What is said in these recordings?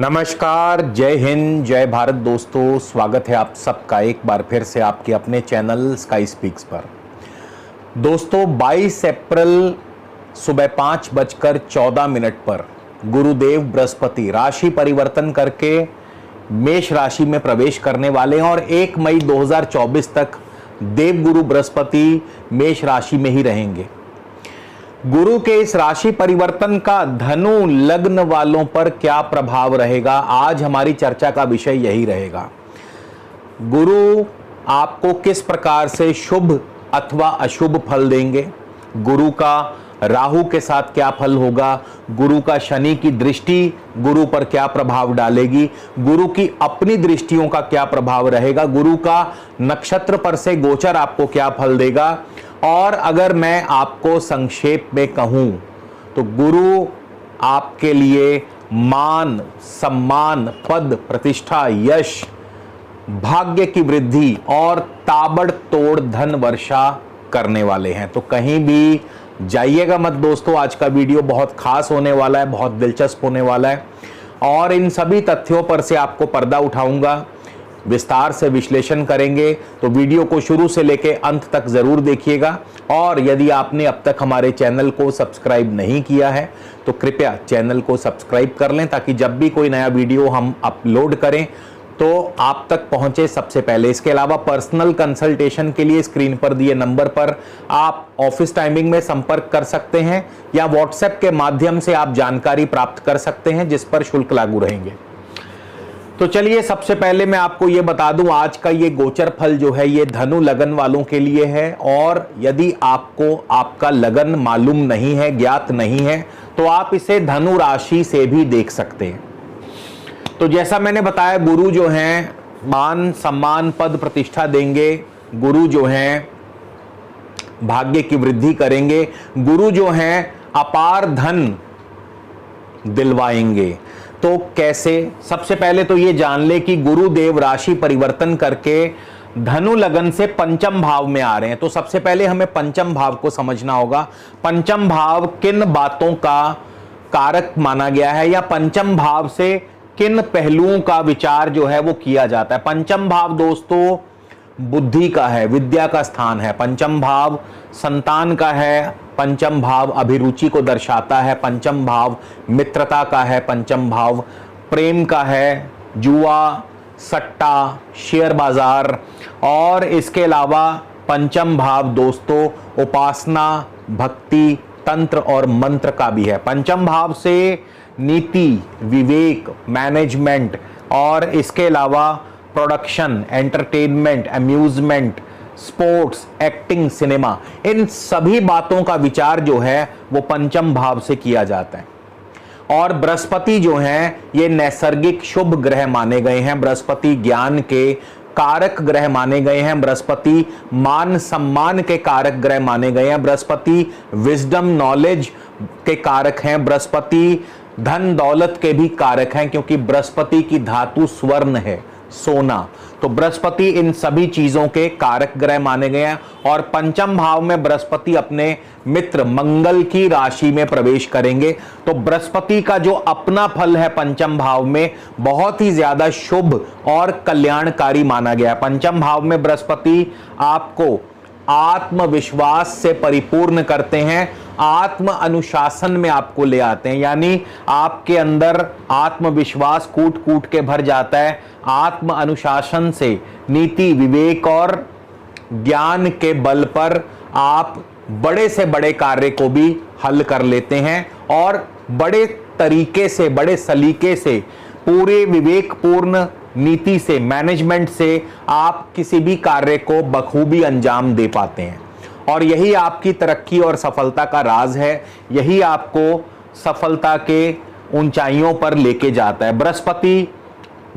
नमस्कार, जय हिंद, जय भारत दोस्तों। स्वागत है आप सबका एक बार फिर से आपके अपने चैनल स्काई स्पीक्स पर। दोस्तों 22 अप्रैल सुबह 5:14 पर गुरुदेव बृहस्पति राशि परिवर्तन करके मेष राशि में प्रवेश करने वाले हैं और 1 मई 2024 तक देवगुरु बृहस्पति मेष राशि में ही रहेंगे। गुरु के इस राशि परिवर्तन का धनु लग्न वालों पर क्या प्रभाव रहेगा, आज हमारी चर्चा का विषय यही रहेगा। गुरु आपको किस प्रकार से शुभ अथवा अशुभ फल देंगे, गुरु का राहु के साथ क्या फल होगा, गुरु का शनि की दृष्टि गुरु पर क्या प्रभाव डालेगी, गुरु की अपनी दृष्टियों का क्या प्रभाव रहेगा, गुरु का नक्षत्र पर से गोचर आपको क्या फल देगा। और अगर मैं आपको संक्षेप में कहूं तो गुरु आपके लिए मान, सम्मान, पद, प्रतिष्ठा, यश, भाग्य की वृद्धि और ताबड़तोड़ धन वर्षा करने वाले हैं। तो कहीं भी जाइएगा मत दोस्तों, आज का वीडियो बहुत खास होने वाला है, बहुत दिलचस्प होने वाला है और इन सभी तथ्यों पर से आपको पर्दा उठाऊंगा, विस्तार से विश्लेषण करेंगे। तो वीडियो को शुरू से लेकर अंत तक जरूर देखिएगा और यदि आपने अब तक हमारे चैनल को सब्सक्राइब नहीं किया है तो कृपया चैनल को सब्सक्राइब कर लें ताकि जब भी कोई नया वीडियो हम अपलोड करें तो आप तक पहुंचे सबसे पहले। इसके अलावा पर्सनल कंसल्टेशन के लिए स्क्रीन पर दिए नंबर पर आप ऑफिस टाइमिंग में संपर्क कर सकते हैं या व्हाट्सएप के माध्यम से आप जानकारी प्राप्त कर सकते हैं जिस पर शुल्क लागू रहेंगे। तो चलिए सबसे पहले मैं आपको ये बता दूं, आज का ये गोचर फल जो है ये धनु लगन वालों के लिए है और यदि आपको आपका लगन मालूम नहीं है, ज्ञात नहीं है, तो आप इसे धनु राशि से भी देख सकते हैं। तो जैसा मैंने बताया, गुरु जो हैं मान, सम्मान, पद, प्रतिष्ठा देंगे, गुरु जो हैं भाग्य की वृद्धि करेंगे, गुरु जो हैं अपार धन दिलवाएंगे। तो कैसे? सबसे पहले तो ये जान ले कि गुरुदेव राशि परिवर्तन करके धनु लगन से पंचम भाव में आ रहे हैं। तो सबसे पहले हमें पंचम भाव को समझना होगा। पंचम भाव किन बातों का कारक माना गया है या पंचम भाव से किन पहलुओं का विचार जो है वो किया जाता है। पंचम भाव दोस्तों बुद्धि का है, विद्या का स्थान है। पंचम भाव संतान का है, पंचम भाव अभिरुचि को दर्शाता है, पंचम भाव मित्रता का है, पंचम भाव प्रेम का है, जुआ, सट्टा, शेयर बाजार और इसके अलावा पंचम भाव दोस्तों उपासना, भक्ति, तंत्र और मंत्र का भी है। पंचम भाव से नीति, विवेक, मैनेजमेंट और इसके अलावा production, entertainment, amusement, sports, acting, cinema, इन सभी बातों का विचार जो है वो पंचम भाव से किया जाता है। और बृहस्पति जो हैं ये नैसर्गिक शुभ ग्रह माने गए हैं, बृहस्पति ज्ञान के कारक ग्रह माने गए हैं, बृहस्पति मान सम्मान के कारक ग्रह माने गए हैं, बृहस्पति विजडम नॉलेज के कारक हैं, बृहस्पति धन दौलत के भी कारक हैं क्योंकि बृहस्पति की धातु स्वर्ण है, सोना। तो बृहस्पति इन सभी चीजों के कारक ग्रह माने गए हैं और पंचम भाव में बृहस्पति अपने मित्र मंगल की राशि में प्रवेश करेंगे। तो बृहस्पति का जो अपना फल है पंचम भाव में बहुत ही ज्यादा शुभ और कल्याणकारी माना गया है। पंचम भाव में बृहस्पति आपको आत्मविश्वास से परिपूर्ण करते हैं, आत्म अनुशासन में आपको ले आते हैं, यानी आपके अंदर आत्मविश्वास कूट कूट के भर जाता है। आत्म अनुशासन से नीति, विवेक और ज्ञान के बल पर आप बड़े से बड़े कार्य को भी हल कर लेते हैं और बड़े तरीके से, बड़े सलीके से, पूरे विवेकपूर्ण नीति से, मैनेजमेंट से आप किसी भी कार्य को बखूबी अंजाम दे पाते हैं और यही आपकी तरक्की और सफलता का राज है, यही आपको सफलता के ऊंचाइयों पर लेके जाता है। बृहस्पति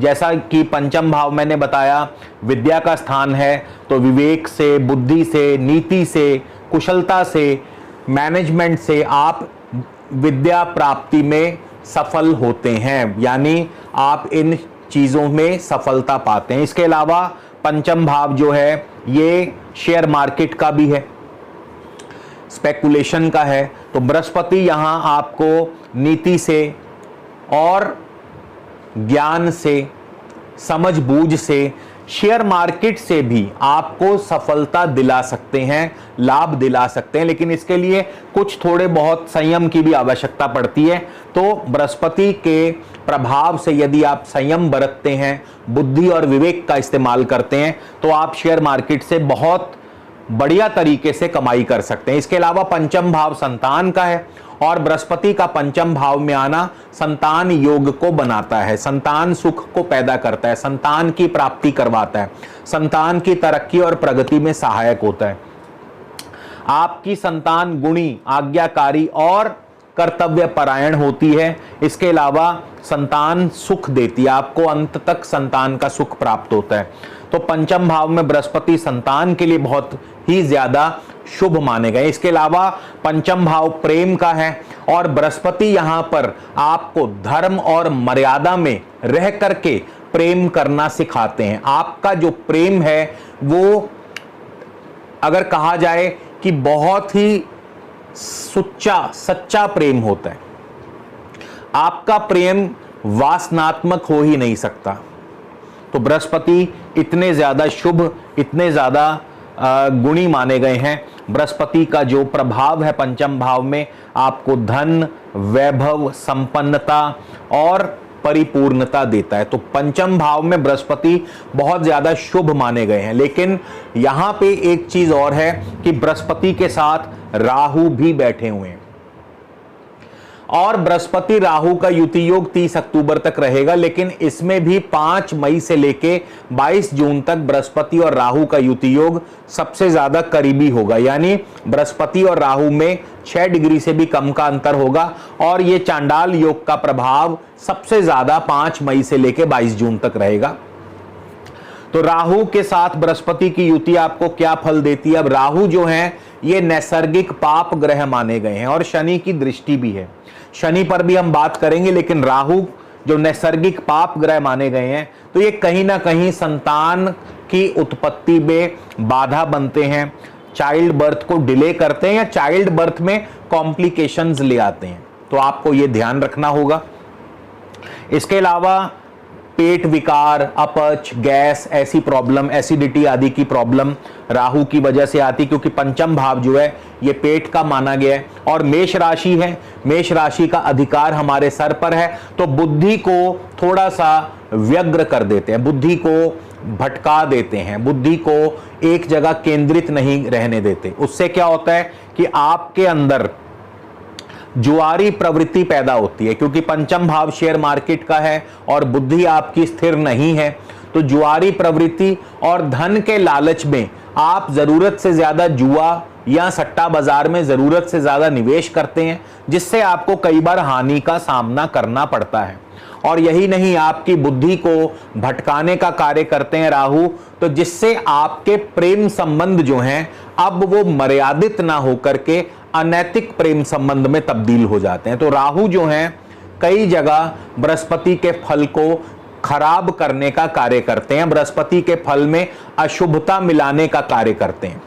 जैसा कि पंचम भाव मैंने बताया विद्या का स्थान है, तो विवेक से, बुद्धि से, नीति से, कुशलता से, मैनेजमेंट से आप विद्या प्राप्ति में सफल होते हैं, यानी आप इन चीजों में सफलता पाते हैं। इसके अलावा पंचम भाव जो है ये शेयर मार्केट का भी है, स्पेकुलेशन का है। तो बृहस्पति यहां आपको नीति से और ज्ञान से, समझबूझ से, शेयर मार्केट से भी आपको सफलता दिला सकते हैं, लाभ दिला सकते हैं, लेकिन इसके लिए कुछ थोड़े बहुत संयम की भी आवश्यकता पड़ती है। तो बृहस्पति के प्रभाव से यदि आप संयम बरतते हैं, बुद्धि और विवेक का इस्तेमाल करते हैं, तो आप शेयर मार्केट से बहुत बढ़िया तरीके से कमाई कर सकते हैं। इसके अलावा पंचम भाव संतान का है और बृहस्पति का पंचम भाव में आना संतान योग को बनाता है, संतान सुख को पैदा करता है, संतान की प्राप्ति करवाता है, संतान की तरक्की और प्रगति में सहायक होता है। आपकी संतान गुणी, आज्ञाकारी और कर्तव्य परायण होती है। इसके अलावा संतान सुख देती है, आपको अंत तक संतान का सुख प्राप्त होता है। तो पंचम भाव में बृहस्पति संतान के लिए बहुत ही ज्यादा शुभ माने गए। इसके अलावा पंचम भाव प्रेम का है और बृहस्पति यहां पर आपको धर्म और मर्यादा में रह करके प्रेम करना सिखाते हैं। आपका जो प्रेम है वो अगर कहा जाए कि बहुत ही सच्चा प्रेम होता है। आपका प्रेम वासनात्मक हो ही नहीं सकता। तो बृहस्पति इतने ज्यादा शुभ, इतने ज्यादा गुणी माने गए हैं। बृहस्पति का जो प्रभाव है पंचम भाव में आपको धन, वैभव, संपन्नता और परिपूर्णता देता है। तो पंचम भाव में बृहस्पति बहुत ज्यादा शुभ माने गए हैं। लेकिन यहां पे एक चीज और है कि बृहस्पति के साथ राहु भी बैठे हुए हैं और बृहस्पति राहु का युति योग 30 अक्टूबर तक रहेगा, लेकिन इसमें भी 5 मई से लेके 22 जून तक बृहस्पति और राहु का युति योग सबसे ज्यादा करीबी होगा। यानी बृहस्पति और राहु में 6 डिग्री से भी कम का अंतर होगा और ये चांडाल योग का प्रभाव सबसे ज्यादा 5 मई से लेके 22 जून तक रहेगा। तो राहु के साथ बृहस्पति की युति आपको क्या फल देती है? अब राहु जो है ये नैसर्गिक पाप ग्रह माने गए हैं और शनि की दृष्टि भी है। शनि पर भी हम बात करेंगे, लेकिन राहु जो नैसर्गिक पाप ग्रह माने गए हैं तो ये कहीं ना कहीं संतान की उत्पत्ति में बाधा बनते हैं, चाइल्ड बर्थ को डिले करते हैं या चाइल्ड बर्थ में कॉम्प्लिकेशंस ले आते हैं। तो आपको ये ध्यान रखना होगा। इसके अलावा पेट विकार, अपच, गैस, ऐसी प्रॉब्लम, एसिडिटी आदि की प्रॉब्लम राहु की वजह से आती, क्योंकि पंचम भाव जो है ये पेट का माना गया है और मेष राशि है। मेष राशि का अधिकार हमारे सर पर है, तो बुद्धि को थोड़ा सा व्यग्र कर देते हैं, बुद्धि को भटका देते हैं, बुद्धि को एक जगह केंद्रित नहीं रहने देते। उससे क्या होता है कि आपके अंदर जुआरी प्रवृत्ति पैदा होती है, क्योंकि पंचम भाव शेयर मार्केट का है और बुद्धि आपकी स्थिर नहीं है। तो जुआरी प्रवृत्ति और धन के लालच में आप जरूरत से ज्यादा जुआ या सट्टा बाजार में जरूरत से ज्यादा निवेश करते हैं, जिससे आपको कई बार हानि का सामना करना पड़ता है। और यही नहीं, आपकी बुद्धि को भटकाने का कार्य करते हैं राहु, तो जिससे आपके प्रेम संबंध जो हैं अब वो मर्यादित ना होकर के अनैतिक प्रेम संबंध में तब्दील हो जाते हैं। तो राहु जो हैं कई जगह बृहस्पति के फल को खराब करने का कार्य करते हैं, बृहस्पति के फल में अशुभता मिलाने का कार्य करते हैं।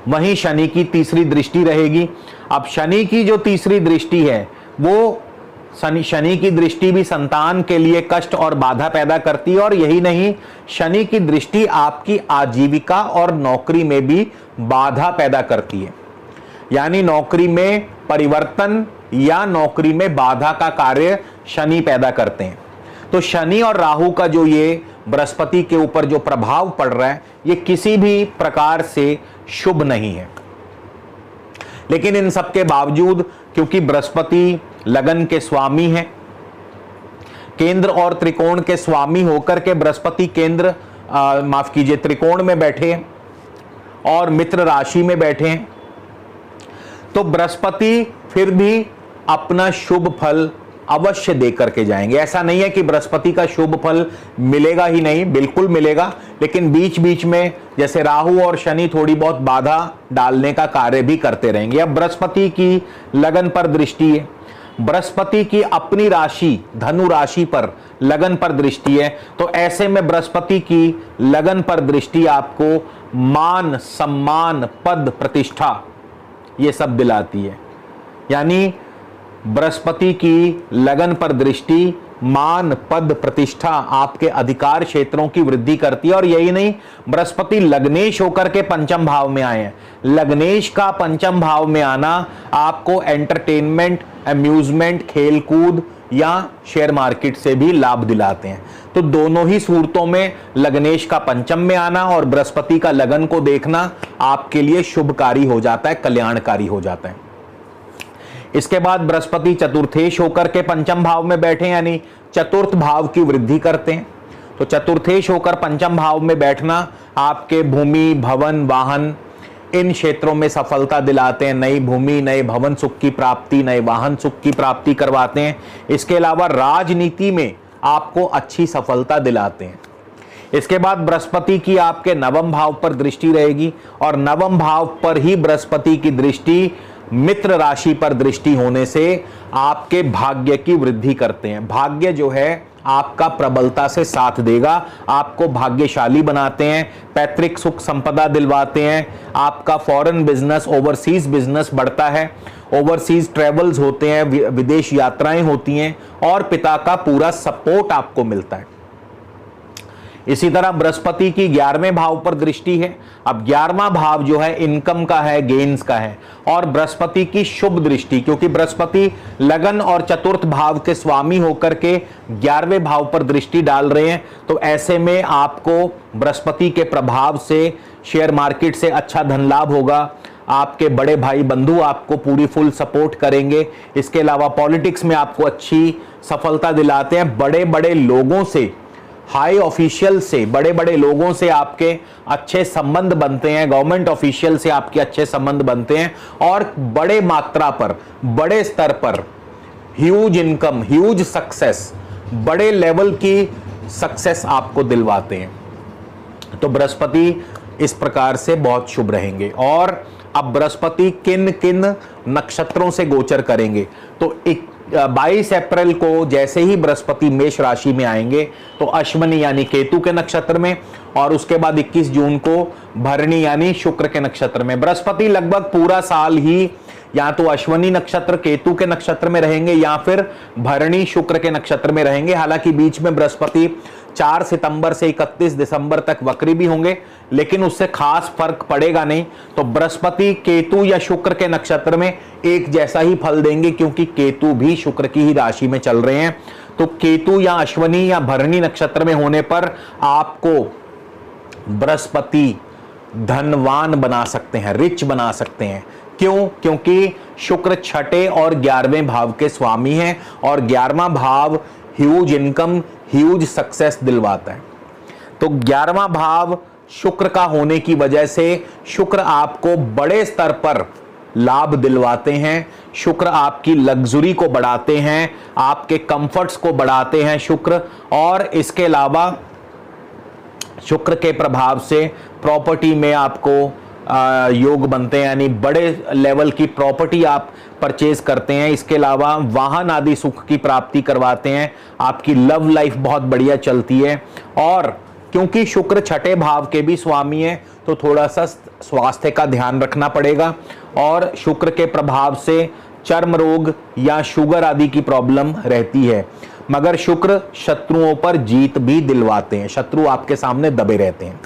वहीं शनि की तीसरी दृष्टि रहेगी। अब शनि की जो तीसरी दृष्टि है वो शनि की दृष्टि भी संतान के लिए कष्ट और बाधा पैदा करती है। और यही नहीं, शनि की दृष्टि आपकी आजीविका और नौकरी में भी बाधा पैदा करती है, यानी नौकरी में परिवर्तन या नौकरी में बाधा का कार्य शनि पैदा करते हैं। तो शनि और राहु का जो ये बृहस्पति के ऊपर जो प्रभाव पड़ रहा है ये किसी भी प्रकार से शुभ नहीं है। लेकिन इन सब के बावजूद, क्योंकि बृहस्पति लगन के स्वामी हैं, केंद्र और त्रिकोण के स्वामी होकर के बृहस्पति केंद्र माफ कीजिए त्रिकोण में बैठे हैं और मित्र राशि में बैठे हैं, तो बृहस्पति फिर भी अपना शुभ फल अवश्य दे करके जाएंगे। ऐसा नहीं है कि बृहस्पति का शुभ फल मिलेगा ही नहीं, बिल्कुल मिलेगा, लेकिन बीच बीच में जैसे राहु और शनि थोड़ी बहुत बाधा डालने का कार्य भी करते रहेंगे। अब बृहस्पति की लगन पर दृष्टि है, बृहस्पति की अपनी राशि धनु राशि पर लगन पर दृष्टि है, तो ऐसे में बृहस्पति की लगन पर दृष्टि आपको मान, सम्मान, पद, प्रतिष्ठा ये सब दिलाती है। यानी बृहस्पति की लगन पर दृष्टि मान, पद, प्रतिष्ठा, आपके अधिकार क्षेत्रों की वृद्धि करती है। और यही नहीं, बृहस्पति लग्नेश होकर के पंचम भाव में आए हैं। लग्नेश का पंचम भाव में आना आपको एंटरटेनमेंट, अम्यूजमेंट, खेलकूद या शेयर मार्केट से भी लाभ दिलाते हैं। तो दोनों ही सूरतों में लग्नेश का पंचम में आना और बृहस्पति का लगन को देखना आपके लिए शुभकारी हो जाता है, कल्याणकारी हो जाता है। इसके बाद बृहस्पति चतुर्थेश होकर के पंचम भाव में बैठे, यानी चतुर्थ भाव की वृद्धि करते हैं। तो चतुर्थेश होकर पंचम भाव में बैठना आपके भूमि, भवन, वाहन इन क्षेत्रों में सफलता दिलाते हैं। नई भूमि, नए भवन सुख की प्राप्ति, नए वाहन सुख की प्राप्ति करवाते हैं। इसके अलावा राजनीति में आपको अच्छी सफलता दिलाते हैं। इसके बाद बृहस्पति की आपके नवम भाव पर दृष्टि रहेगी और नवम भाव पर ही बृहस्पति की दृष्टि मित्र राशि पर दृष्टि होने से आपके भाग्य की वृद्धि करते हैं। भाग्य जो है आपका प्रबलता से साथ देगा, आपको भाग्यशाली बनाते हैं, पैतृक सुख संपदा दिलवाते हैं, आपका फॉरेन बिजनेस, ओवरसीज बिजनेस बढ़ता है, ओवरसीज ट्रेवल्स होते हैं, विदेश यात्राएं होती हैं और पिता का पूरा सपोर्ट आपको मिलता है। इसी तरह बृहस्पति की 11वें भाव पर दृष्टि है। अब 11वां भाव जो है इनकम का है, गेन्स का है। और बृहस्पति की शुभ दृष्टि, क्योंकि बृहस्पति लगन और चतुर्थ भाव के स्वामी होकर के 11वें भाव पर दृष्टि डाल रहे हैं, तो ऐसे में आपको बृहस्पति के प्रभाव से शेयर मार्केट से अच्छा धन लाभ होगा। आपके बड़े भाई बंधु आपको पूरी फुल सपोर्ट करेंगे। इसके अलावा पॉलिटिक्स में आपको अच्छी सफलता दिलाते हैं। बड़े बड़े लोगों से, हाई ऑफिशियल से, बड़े बड़े लोगों से आपके अच्छे संबंध बनते हैं। गवर्नमेंट ऑफिशियल से आपके अच्छे संबंध बनते हैं और बड़े मात्रा पर, बड़े स्तर पर ह्यूज इनकम, ह्यूज सक्सेस, बड़े लेवल की सक्सेस आपको दिलवाते हैं। तो बृहस्पति इस प्रकार से बहुत शुभ रहेंगे। और अब बृहस्पति किन किन नक्षत्रों से गोचर करेंगे, तो 22 अप्रैल को जैसे ही बृहस्पति मेष राशि में आएंगे तो अश्विनी यानी केतु के नक्षत्र में, और उसके बाद 21 जून को भरणी यानी शुक्र के नक्षत्र में। बृहस्पति लगभग पूरा साल ही या तो अश्विनी नक्षत्र केतु के नक्षत्र में रहेंगे या फिर भरणी शुक्र के नक्षत्र में रहेंगे। हालांकि बीच में बृहस्पति 4 सितंबर से 31 दिसंबर तक वक्री भी होंगे, लेकिन उससे खास फर्क पड़ेगा नहीं। तो बृहस्पति केतु या शुक्र के नक्षत्र में एक जैसा ही फल देंगे, क्योंकि केतु भी शुक्र की ही राशि में चल रहे हैं। तो केतु या अश्विनी या भरणी नक्षत्र में होने पर आपको बृहस्पति धनवान बना सकते हैं, रिच बना सकते हैं। क्यों? क्योंकि शुक्र छठे और 11वें भाव के स्वामी हैं और 11वां भाव ह्यूज इनकम, ह्यूज सक्सेस दिलवाता है। तो 11वां भाव शुक्र का होने की वजह से शुक्र आपको बड़े स्तर पर लाभ दिलवाते हैं। शुक्र आपकी लग्जरी को बढ़ाते हैं, आपके कंफर्ट्स को बढ़ाते हैं शुक्र। और इसके अलावा शुक्र के प्रभाव से प्रॉपर्टी में आपको योग बनते हैं, यानी बड़े लेवल की प्रॉपर्टी आप परचेज करते हैं। इसके अलावा वाहन आदि सुख की प्राप्ति करवाते हैं। आपकी लव लाइफ बहुत बढ़िया चलती है। और क्योंकि शुक्र छठे भाव के भी स्वामी है तो थोड़ा सा स्वास्थ्य का ध्यान रखना पड़ेगा। और शुक्र के प्रभाव से चर्म रोग या शुगर आदि की प्रॉब्लम रहती है, मगर शुक्र शत्रुओं पर जीत भी दिलवाते हैं। शत्रु आपके सामने दबे रहते हैं।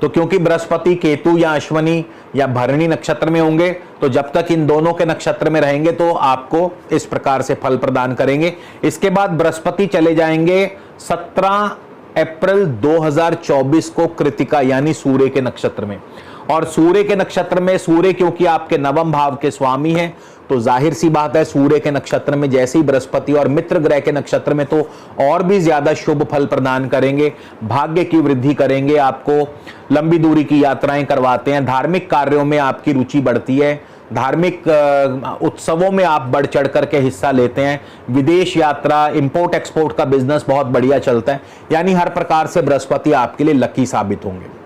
तो क्योंकि बृहस्पति केतु या अश्विनी या भरणी नक्षत्र में होंगे, तो जब तक इन दोनों के नक्षत्र में रहेंगे तो आपको इस प्रकार से फल प्रदान करेंगे। इसके बाद बृहस्पति चले जाएंगे 17 अप्रैल 2024 को कृतिका यानी सूर्य के नक्षत्र में। और सूर्य के नक्षत्र में, सूर्य क्योंकि आपके नवम भाव के स्वामी हैं, तो जाहिर सी बात है सूर्य के नक्षत्र में जैसे ही बृहस्पति और मित्र ग्रह के नक्षत्र में, तो और भी ज्यादा शुभ फल प्रदान करेंगे, भाग्य की वृद्धि करेंगे, आपको लंबी दूरी की यात्राएं करवाते हैं, धार्मिक कार्यों में आपकी रुचि बढ़ती है, धार्मिक उत्सवों में आप बढ़ चढ़ करके हिस्सा लेते हैं, विदेश यात्रा, इंपोर्ट एक्सपोर्ट का बिजनेस बहुत बढ़िया चलता है। यानी हर प्रकार से बृहस्पति आपके लिए लकी साबित होंगे।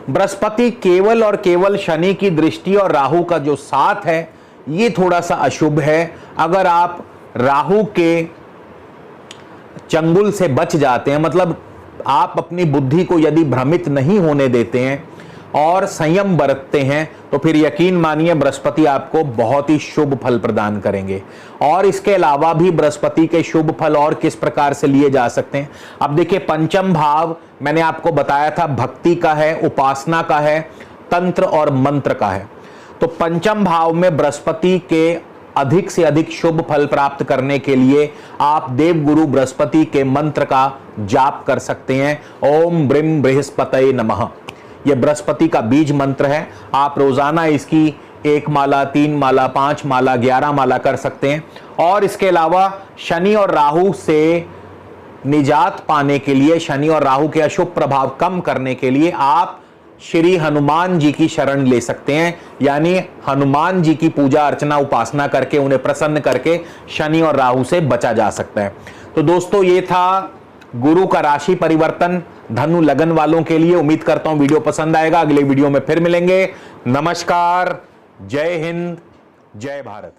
बृहस्पति केवल और केवल शनि की दृष्टि और राहु का जो साथ है ये थोड़ा सा अशुभ है। अगर आप राहु के चंगुल से बच जाते हैं, मतलब आप अपनी बुद्धि को यदि भ्रमित नहीं होने देते हैं और संयम बरतते हैं तो फिर यकीन मानिए बृहस्पति आपको बहुत ही शुभ फल प्रदान करेंगे। और इसके अलावा भी बृहस्पति के शुभ फल और किस प्रकार से लिए जा सकते हैं। अब देखिए, पंचम भाव मैंने आपको बताया था भक्ति का है, उपासना का है, तंत्र और मंत्र का है। तो पंचम भाव में बृहस्पति के अधिक से अधिक शुभ फल प्राप्त करने के लिए आप देवगुरु बृहस्पति के मंत्र का जाप कर सकते हैं। ओम ब्रीम बृहस्पतये नमः, यह बृहस्पति का बीज मंत्र है। आप रोजाना इसकी 1 माला, 3 माला, 5 माला, 11 माला कर सकते हैं। और इसके अलावा शनि और राहु से निजात पाने के लिए, शनि और राहु के अशुभ प्रभाव कम करने के लिए आप श्री हनुमान जी की शरण ले सकते हैं। यानी हनुमान जी की पूजा अर्चना उपासना करके, उन्हें प्रसन्न करके शनि और राहु से बचा जा सकता है। तो दोस्तों, ये था गुरु का राशि परिवर्तन धनु लगन वालों के लिए। उम्मीद करता हूं वीडियो पसंद आएगा। अगले वीडियो में फिर मिलेंगे। नमस्कार, जय हिंद, जय भारत।